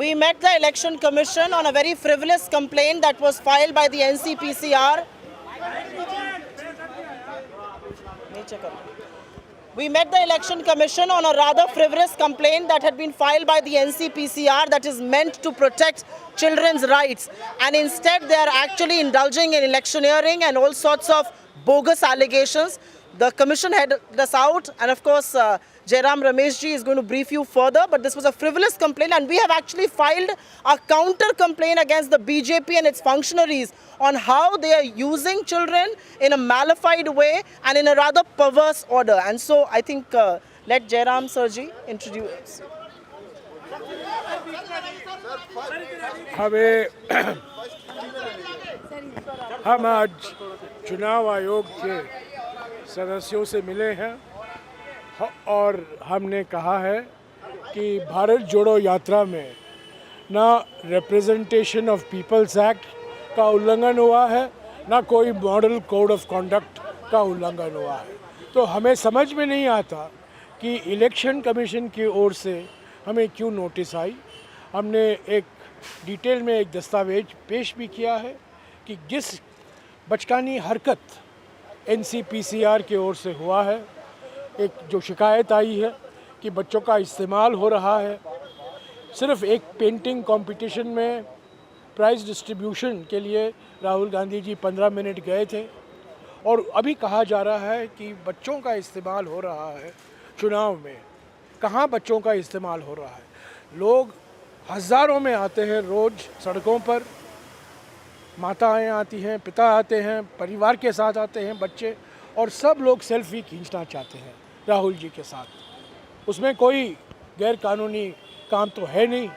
We met the Election Commission on a very frivolous complaint that was filed by the NCPCR. We met the Election Commission on a rather frivolous complaint that had been filed by the NCPCR that is meant to protect children's rights. And instead they are actually indulging in electioneering and all sorts of bogus allegations. The commission had us out, and of course Jairam Ramesh ji is going to brief you further, but this was a frivolous complaint, and we have actually filed a counter complaint against the BJP and its functionaries on how they are using children in a malified way and in a rather perverse order. And so I think let Jairam sir ji introduce. हम आज चुनाव आयोग के सदस्यों से मिले हैं और हमने कहा है कि भारत जोड़ो यात्रा में ना रिप्रेजेंटेशन ऑफ पीपल्स एक्ट का उल्लंघन हुआ है, ना कोई मॉडल कोड ऑफ कंडक्ट का उल्लंघन हुआ है। तो हमें समझ में नहीं आता कि इलेक्शन कमीशन की ओर से हमें क्यों नोटिस आई। हमने एक डिटेल में एक दस्तावेज पेश भी किया है कि जिस बचकानी हरकत NCPCR की ओर से हुआ है, एक जो शिकायत आई है कि बच्चों का इस्तेमाल हो रहा है। सिर्फ एक पेंटिंग कंपटीशन में प्राइज़ डिस्ट्रीब्यूशन के लिए राहुल गांधी जी 15 मिनट गए थे, और अभी कहा जा रहा है कि बच्चों का इस्तेमाल हो रहा है चुनाव में। कहाँ बच्चों का इस्तेमाल हो रहा है? लोग हज़ारों में आते हैं रोज़ सड़कों पर, माताएं आती हैं, पिता आते हैं, परिवार के साथ आते हैं बच्चे, और सब लोग सेल्फी खींचना चाहते हैं राहुल जी के साथ। उसमें कोई गैर कानूनी काम तो है नहीं,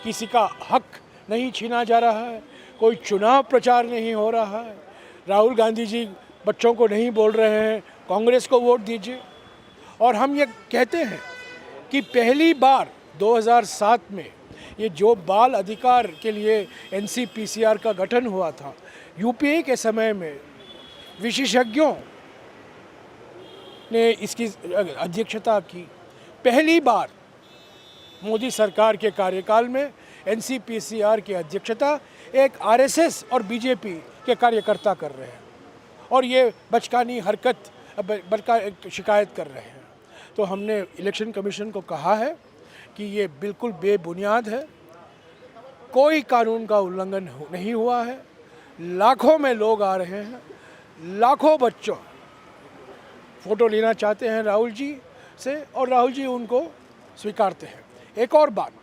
किसी का हक नहीं छीना जा रहा है, कोई चुनाव प्रचार नहीं हो रहा है। राहुल गांधी जी बच्चों को नहीं बोल रहे हैं कांग्रेस को वोट दीजिए। और हम ये कहते हैं कि पहली बार 2007 में ये जो बाल अधिकार के लिए NCPCR का गठन हुआ था, यूपीए के समय में विशेषज्ञों ने इसकी अध्यक्षता की। पहली बार मोदी सरकार के कार्यकाल में NCPCR की अध्यक्षता एक RSS और BJP के कार्यकर्ता कर रहे हैं, और ये बचकानी हरकत शिकायत कर रहे हैं। तो हमने इलेक्शन कमीशन को कहा है कि ये बिल्कुल बेबुनियाद है, कोई कानून का उल्लंघन नहीं हुआ है। लाखों में लोग आ रहे हैं, लाखों बच्चों फ़ोटो लेना चाहते हैं राहुल जी से, और राहुल जी उनको स्वीकारते हैं। एक और बात,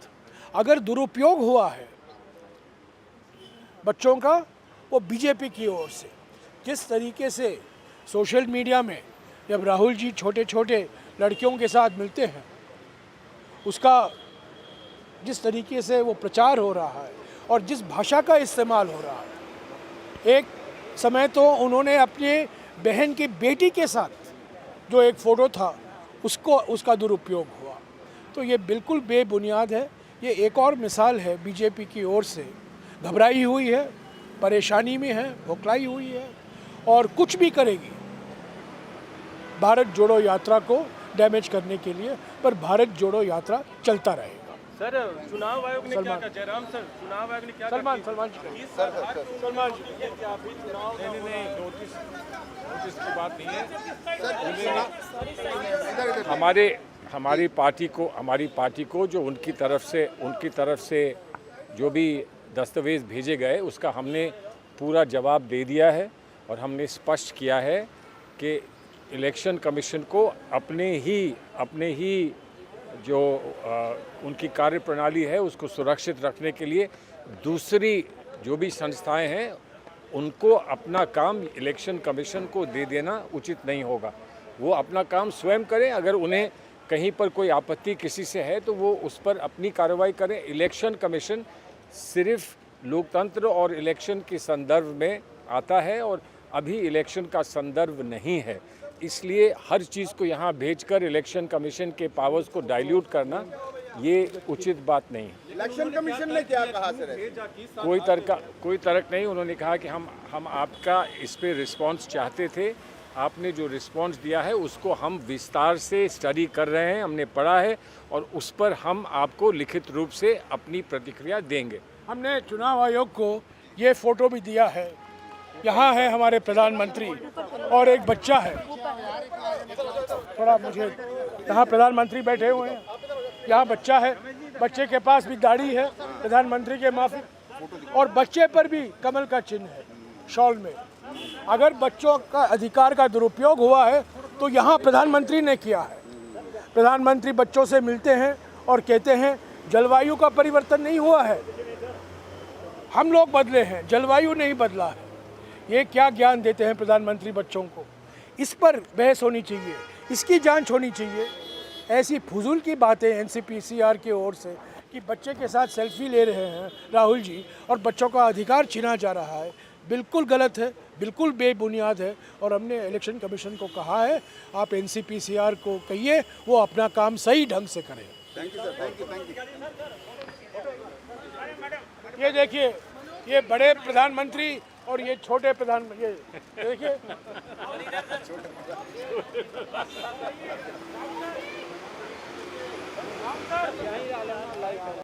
अगर दुरुपयोग हुआ है बच्चों का, वो बीजेपी की ओर से। किस तरीके से सोशल मीडिया में जब राहुल जी छोटे छोटे लड़कियों के साथ मिलते हैं, उसका जिस तरीके से वो प्रचार हो रहा है और जिस भाषा का इस्तेमाल हो रहा है। एक समय तो उन्होंने अपने बहन की बेटी के साथ जो एक फ़ोटो था उसका दुरुपयोग हुआ। तो ये बिल्कुल बेबुनियाद है। ये एक और मिसाल है बीजेपी की ओर से घबराई हुई है, परेशानी में है, भोखलाई हुई है, और कुछ भी करेगी भारत जोड़ो यात्रा को डैमेज करने के लिए। पर भारत जोड़ो यात्रा चलता रहेगा। सर, चुनाव आयोग ने क्या कहा? जयराम सर, चुनाव आयोग ने क्या कहा? सलमान जी नहीं, नोटिस की बात नहीं है। हमारी पार्टी को जो उनकी तरफ से जो भी दस्तावेज भेजे गए, उसका हमने पूरा जवाब दे दिया है, और हमने स्पष्ट किया है कि इलेक्शन कमीशन को अपने ही जो उनकी कार्यप्रणाली है उसको सुरक्षित रखने के लिए दूसरी जो भी संस्थाएं हैं उनको अपना काम इलेक्शन कमीशन को दे देना उचित नहीं होगा। वो अपना काम स्वयं करें। अगर उन्हें कहीं पर कोई आपत्ति किसी से है तो वो उस पर अपनी कार्रवाई करें। इलेक्शन कमीशन सिर्फ लोकतंत्र और इलेक्शन के संदर्भ में आता है, और अभी इलेक्शन का संदर्भ नहीं है। इसलिए हर चीज़ को यहाँ भेजकर इलेक्शन कमीशन के पावर्स को डाइल्यूट करना ये उचित बात नहीं है। इलेक्शन कमीशन ने क्या कहा सर? कोई तर्क नहीं। उन्होंने कहा कि हम आपका इस पे रिस्पांस चाहते थे, आपने जो रिस्पांस दिया है उसको हम विस्तार से स्टडी कर रहे हैं, हमने पढ़ा है और उस पर हम आपको लिखित रूप से अपनी प्रतिक्रिया देंगे। हमने चुनाव आयोग को ये फ़ोटो भी दिया है। यहाँ है हमारे प्रधानमंत्री और एक बच्चा है, थोड़ा मुझे, यहाँ प्रधानमंत्री बैठे हुए हैं, यहाँ बच्चा है, बच्चे के पास भी दाढ़ी है, प्रधानमंत्री के माफी, और बच्चे पर भी कमल का चिन्ह है शॉल में। अगर बच्चों का अधिकार का दुरुपयोग हुआ है तो यहाँ प्रधानमंत्री ने किया है। प्रधानमंत्री बच्चों से मिलते हैं और कहते हैं जलवायु का परिवर्तन नहीं हुआ है, हम लोग बदले हैं, जलवायु नहीं बदला है। ये क्या ज्ञान देते हैं प्रधानमंत्री बच्चों को? इस पर बहस होनी चाहिए, इसकी जांच होनी चाहिए। ऐसी फजूल की बातें एनसीपीसीआर की ओर से कि बच्चे के साथ सेल्फी ले रहे हैं राहुल जी और बच्चों का अधिकार छीना जा रहा है, बिल्कुल गलत है, बिल्कुल बेबुनियाद है। और हमने इलेक्शन कमीशन को कहा है, आप एनसीपीसीआर को कहिए वो अपना काम सही ढंग से करें। Thank you sir, thank you. ये देखिए, ये बड़े प्रधानमंत्री और ये छोटे प्रधानमंत्री, ये देखिए।